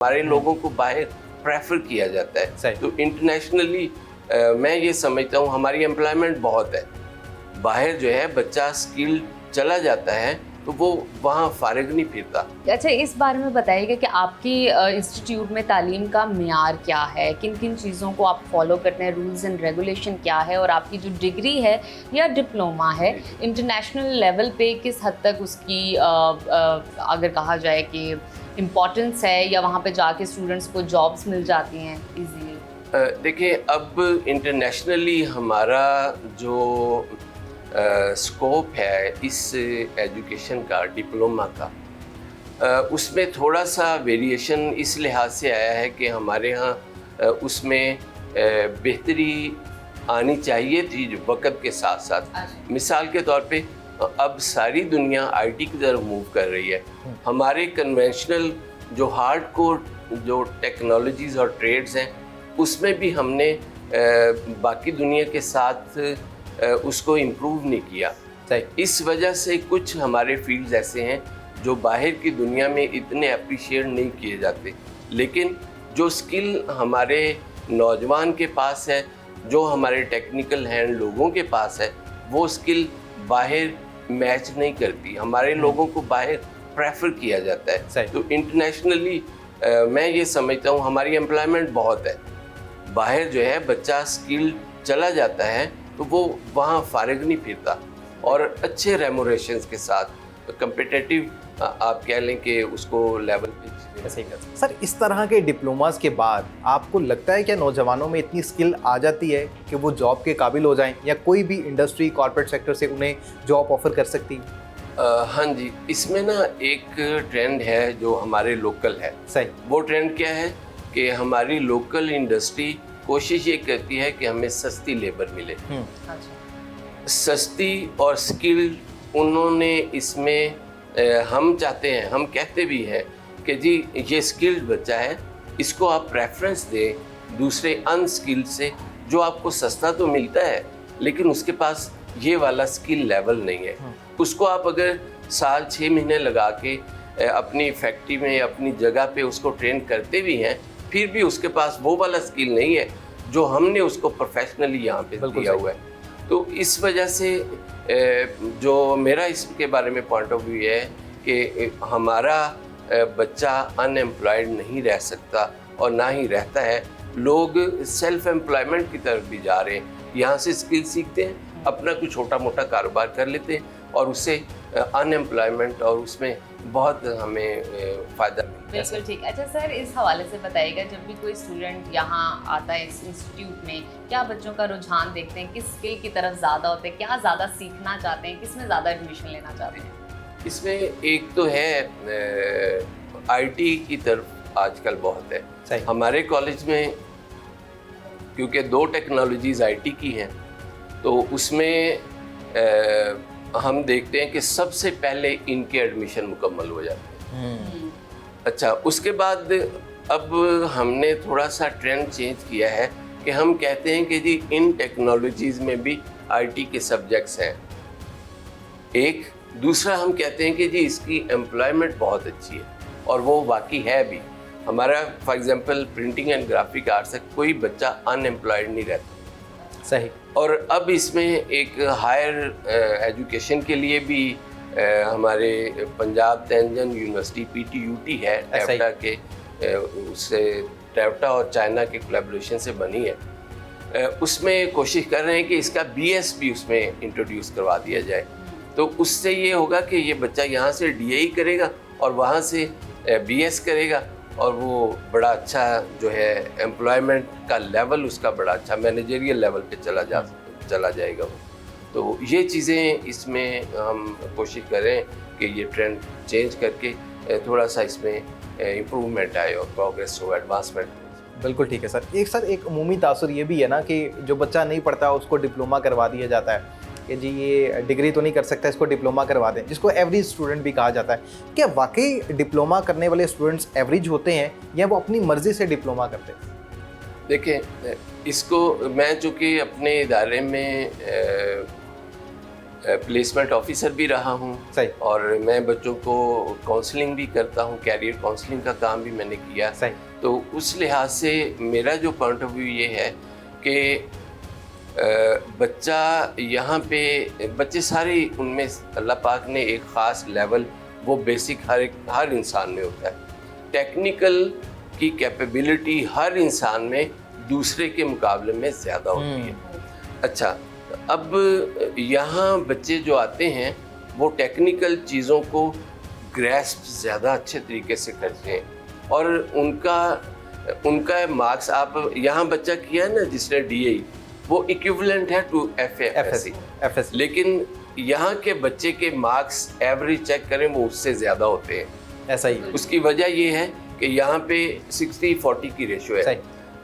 हमारे लोगों को बाहर प्रेफर किया जाता है। तो इंटरनेशनली मैं ये समझता हूँ हमारी एम्प्लॉयमेंट बहुत है। बाहर जो है बच्चा स्किल चला जाता है तो वो वहाँ फारिग नहीं फिरता। अच्छा, इस बारे में बताइएगा कि आपकी इंस्टीट्यूट में तालीम का मेयार क्या है, किन किन चीज़ों को आप फॉलो करते हैं, रूल्स एंड रेगुलेशन क्या है, और आपकी जो डिग्री है या डिप्लोमा है इंटरनेशनल लेवल पे किस हद तक उसकी अगर कहा जाए कि इम्पोर्टेंस है, या वहाँ पे जाके स्टूडेंट्स को जॉब्स मिल जाती हैं इजीली? देखिए, अब इंटरनेशनली हमारा जो स्कोप है इस एजुकेशन का, डिप्लोमा का, उसमें थोड़ा सा वेरिएशन इस लिहाज से आया है कि हमारे यहाँ उसमें बेहतरी आनी चाहिए थी जो वक्त के साथ साथ। मिसाल के तौर पे अब सारी दुनिया आईटी की तरफ मूव कर रही है। हमारे कन्वेंशनल जो हार्ड कोर जो टेक्नोलॉजीज़ और ट्रेड्स हैं उसमें भी हमने बाकी दुनिया के साथ उसको इम्प्रूव नहीं किया। इस वजह से कुछ हमारे फील्ड्स ऐसे हैं जो बाहर की दुनिया में इतने अप्रिशिएट नहीं किए जाते, लेकिन जो स्किल हमारे नौजवान के पास है, जो हमारे टेक्निकल हैंड लोगों के पास है, वो स्किल बाहर मैच नहीं करती। हमारे लोगों को बाहर प्रेफर किया जाता है। तो इंटरनेशनली मैं ये समझता हूँ हमारी एम्प्लॉयमेंट बहुत है। बाहर जो है बच्चा स्किल चला जाता है तो वो वहाँ फारिग नहीं फिरता, और अच्छे रेमोरेशंस के साथ कम्पिटिटिव आप कह लें कि उसको लेवल पे। सर, इस तरह के डिप्लोमास के बाद आपको लगता है क्या नौजवानों में इतनी स्किल आ जाती है कि वो जॉब के काबिल हो जाएं, या कोई भी इंडस्ट्री कॉर्पोरेट सेक्टर से उन्हें जॉब ऑफर कर सकती है? हाँ जी, इसमें ना एक ट्रेंड है जो हमारे लोकल है। सही। वो ट्रेंड क्या है कि हमारी लोकल इंडस्ट्री कोशिश ये करती है कि हमें सस्ती लेबर मिले। सस्ती और स्किल्ड उन्होंने इसमें हम चाहते हैं, हम कहते भी हैं कि जी ये स्किल्ड बच्चा है, इसको आप प्रेफरेंस दें दूसरे अनस्किल्ड से, जो आपको सस्ता तो मिलता है लेकिन उसके पास ये वाला स्किल लेवल नहीं है। उसको आप अगर साल 6 महीने लगा के अपनी फैक्ट्री में अपनी जगह पे उसको ट्रेन करते भी हैं, फिर भी उसके पास वो वाला स्किल नहीं है जो हमने उसको प्रोफेशनली यहाँ पे दिया हुआ है। तो इस वजह से जो मेरा इसके बारे में पॉइंट ऑफ व्यू है कि हमारा बच्चा अनएम्प्लॉयड नहीं रह सकता और ना ही रहता है। लोग सेल्फ एम्प्लॉयमेंट की तरफ भी जा रहे हैं, यहाँ से स्किल सीखते हैं, अपना कुछ छोटा मोटा कारोबार कर लेते हैं और उससे अनएम्प्लॉयमेंट और उसमें बहुत हमें फ़ायदा मिलता है। बिल्कुल ठीक। अच्छा सर, इस हवाले से बताइएगा, जब भी कोई स्टूडेंट यहाँ आता है इस इंस्टीट्यूट में, क्या बच्चों का रुझान देखते हैं, किस स्किल की तरफ ज़्यादा होते हैं, क्या ज़्यादा सीखना चाहते हैं, किस में ज़्यादा एडमिशन लेना चाहते हैं? इसमें एक तो है आईटी की तरफ आजकल बहुत है। हमारे कॉलेज में क्योंकि 2 टेक्नोलॉजीज़ आईटी की हैं, तो उसमें हम देखते हैं कि सबसे पहले इनके एडमिशन मुकम्मल हो जाते हैं। अच्छा, उसके बाद अब हमने थोड़ा सा ट्रेंड चेंज किया है कि हम कहते हैं कि जी इन टेक्नोलॉजीज़ में भी आईटी के सब्जेक्ट्स हैं। एक दूसरा हम कहते हैं कि जी इसकी एम्प्लॉयमेंट बहुत अच्छी है, और वो वाकई है भी। हमारा for example printing and graphic arts से कोई बच्चा अनएम्प्लॉयड नहीं रहता। सही। और अब इसमें एक हायर एजुकेशन के लिए भी हमारे पंजाब तेंजन यूनिवर्सिटी पीटीयूटी है, टैप्टा के उससे टैप्टा और चाइना के कोलैबोरेशन से बनी है। उसमें कोशिश कर रहे हैं कि इसका बीएस भी उसमें इंट्रोड्यूस करवा दिया जाए। तो उससे ये होगा कि ये बच्चा यहाँ से डीएई करेगा और वहाँ से बीएस करेगा, और वो बड़ा अच्छा जो है एम्प्लॉयमेंट का लेवल उसका बड़ा अच्छा मैनेजरियल लेवल पे चला जाएगा वो। तो ये चीज़ें इसमें हम कोशिश करें कि ये ट्रेंड चेंज करके थोड़ा सा इसमें इम्प्रूवमेंट आए और प्रोग्रेस हो, एडवांसमेंट। बिल्कुल ठीक है सर। एक उमूमी तासुर ये भी है ना कि जो बच्चा नहीं पढ़ता उसको डिप्लोमा करवा दिया जाता है कि जी ये डिग्री तो नहीं कर सकता, इसको डिप्लोमा करवा दें, जिसको एवरेज स्टूडेंट भी कहा जाता है। क्या वाकई डिप्लोमा करने वाले स्टूडेंट्स एवरेज होते हैं, या वो अपनी मर्जी से डिप्लोमा करते हैं? देखिए, इसको मैं चूँकि अपने इदारे में प्लेसमेंट ऑफिसर भी रहा हूँ सही। और मैं बच्चों को काउंसलिंग भी करता हूँ, कैरियर काउंसलिंग का काम भी मैंने किया। सही। तो उस लिहाज से मेरा जो पॉइंट ऑफ व्यू ये है कि बच्चा यहाँ पे बच्चे सारे उनमें अल्लाह पाक ने एक ख़ास लेवल वो बेसिक हर इंसान में होता है। टेक्निकल की कैपेबिलिटी हर इंसान में दूसरे के मुकाबले में ज़्यादा होती है। अच्छा, अब यहाँ बच्चे जो आते हैं वो टेक्निकल चीज़ों को ग्रैस्प ज़्यादा अच्छे तरीके से करते हैं और उनका मार्क्स आप यहाँ बच्चा किया है ना जिसने DAE, वो इक्विवेलेंट है टू FSC, लेकिन यहाँ के बच्चे के मार्क्स एवरेज चेक करें वो उससे ज़्यादा होते हैं। ऐसा ही। उसकी वजह ये है कि यहाँ पे 60-40 की रेशो है। सही।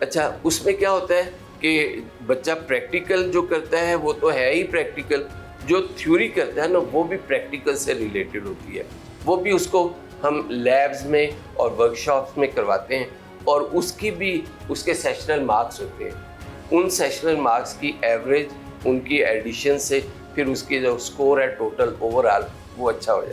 अच्छा, उसमें क्या होता है कि बच्चा प्रैक्टिकल जो करता है वो तो है ही प्रैक्टिकल, जो थ्योरी करता है ना वो भी प्रैक्टिकल से रिलेटेड होती है, वो भी उसको हम लैब्स में और वर्कशॉप्स में करवाते हैं और उसकी भी उसके सेशनल मार्क्स होते हैं। उन सेशनल मार्क्स की एवरेज उनकी एडिशन से फिर उसकी जो स्कोर है टोटल ओवरऑल वो अच्छा हो जाता है।